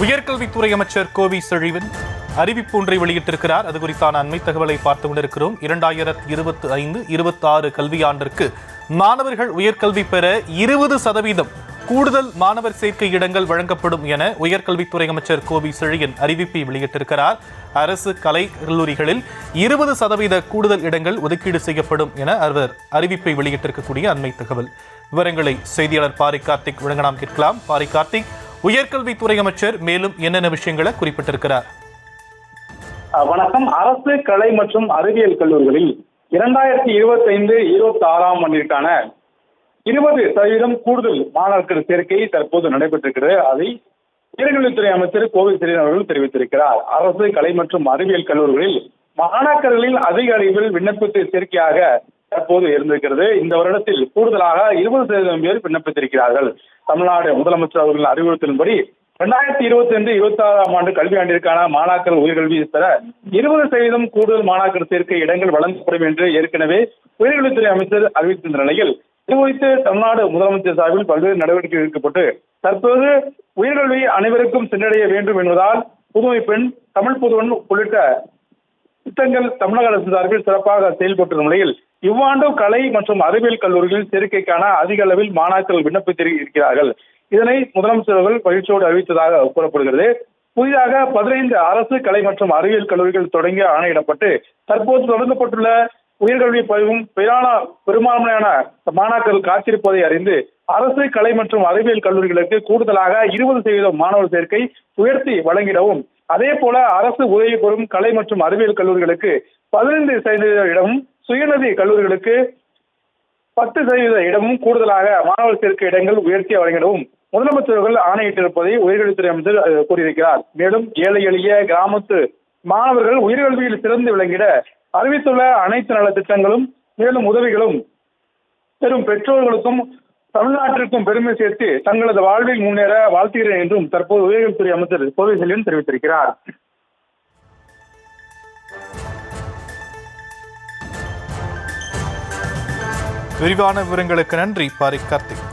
உயர்கல்வித்துறை அமைச்சர் கோவி செழிவன் அறிவிப்பு ஒன்றை வெளியிட்டிருக்கிறார். அது குறித்தான அண்மை தகவலை பார்த்து கொண்டிருக்கிறோம். 2025-26 கல்வியாண்டிற்கு மாணவர்கள் உயர்கல்வி பெற 20% கூடுதல் மாணவர் சேர்க்கை இடங்கள் வழங்கப்படும் என உயர்கல்வித்துறை அமைச்சர் கோவி செழியன் அறிவிப்பை வெளியிட்டிருக்கிறார். அரசு கலை கல்லூரிகளில் 20% கூடுதல் இடங்கள் ஒதுக்கீடு செய்யப்படும் என அவர் அறிவிப்பை வெளியிட்டிருக்கக்கூடிய அண்மை தகவல். விவரங்களை செய்தியாளர் பாரி கார்த்திக் வழங்க நாம் கேட்கலாம். பாரி கார்த்திக், உயர்கல்வித்துறை அமைச்சர் மேலும் என்னென்ன விஷயங்களை குறிப்பிட்டிருக்கிறார்? வணக்கம். அரசு கலை மற்றும் அறிவியல் கல்லூரிகளில் 2025-26 ஆண்டிற்கான 20% கூடுதல் மாணாக்கர் சேர்க்கை தற்போது நடைபெற்றிருக்கிறது. அதை உயர்கல்வித்துறை அமைச்சர் கோவி செழியன் அவர்கள் தெரிவித்திருக்கிறார். அரசு கலை மற்றும் அறிவியல் கல்லூரிகளில் மாணாக்கர்களில் அதிக அளவில் விண்ணப்பத்தை சேர்க்கையாக தற்போது இருந்திருக்கிறது. இந்த வருடத்தில் கூடுதலாக 20% பேர் விண்ணப்பித்திருக்கிறார்கள். தமிழ்நாடு முதலமைச்சர் அவர்களின் அறிவுறுத்தலின்படி 2025-26 ஆண்டு கல்வியாண்டிற்கான மாணாக்கர் உயர்கல்வி பெற 20% கூடுதல் மாணாக்கர் சேர்க்கை இடங்கள் வழங்கப்படும் என்று ஏற்கனவே உயர்கல்வித்துறை அமைச்சர் அறிவித்திருந்த நிலையில் இது குறித்து தமிழ்நாடு முதலமைச்சர் சார்பில் பல்வேறு நடவடிக்கை எடுக்கப்பட்டு தற்போது உயர்கல்வி அனைவருக்கும் சென்றடைய வேண்டும் என்பதால் புதுமை பெண், தமிழ் புதுவன் உள்ளிட்ட திட்டங்கள் தமிழக அரசு சார்பில் சிறப்பாக செயல்பட்டு நிலையில் இவ்வாண்டு கலை மற்றும் அறிவியல் கல்லூரிகளில் சேர்க்கைக்கான அதிக அளவில் மாணாக்கர்கள் விண்ணப்பித்திருக்கிறார்கள். இதனை முதலமைச்சர் அவர்கள் பயிற்சியோடு அறிவித்ததாக கூறப்படுகிறது. புதிதாக 15 அரசு கலை மற்றும் அறிவியல் கல்லூரிகள் தொடங்கி ஆணையிடப்பட்டு தற்போது தொடங்கப்பட்டுள்ள உயர்கல்வி பயிலும் பெரும்பான்மையான மாணாக்கர்கள் காத்திருப்பதை அறிந்து அரசு கலை மற்றும் அறிவியல் கல்லூரிகளுக்கு கூடுதலாக 20% மாணவர் சேர்க்கை உயர்த்தி வழங்கிடவும், அதே போல அரசு உதவி பெறும் கலை மற்றும் அறிவியல் கல்லூரிகளுக்கு 15% இடமும், சுயநிதி கல்லூரிகளுக்கு 10% இடமும் கூடுதலாக மாணவர் சேர்க்கை இடங்கள் உயர்த்தி வழங்கிடவும் முதலமைச்சர்கள் ஆணையிட்டிருப்பதை உயர்கல்வித்துறை அமைச்சர் கூறியிருக்கிறார். மேலும் ஏழை எளிய கிராமத்து மாணவர்கள் உயர்கல்வியில் சிறந்து விளங்கிட அறிவித்துள்ள அனைத்து நல திட்டங்களும் மேலும் உதவிகளும் பெரும் பெற்றோர்களுக்கும் தமிழ்நாட்டிற்கும் பெருமை சேர்த்து தங்களது வாழ்வில் முன்னேற வாழ்த்துகிறேன் என்றும் தற்போது உயர்கல்வித்துறை அமைச்சர் கோவி செழியன் தெரிவித்திருக்கிறார். விரிவான விவரங்களுக்கு நன்றி பாரி கார்த்திக்.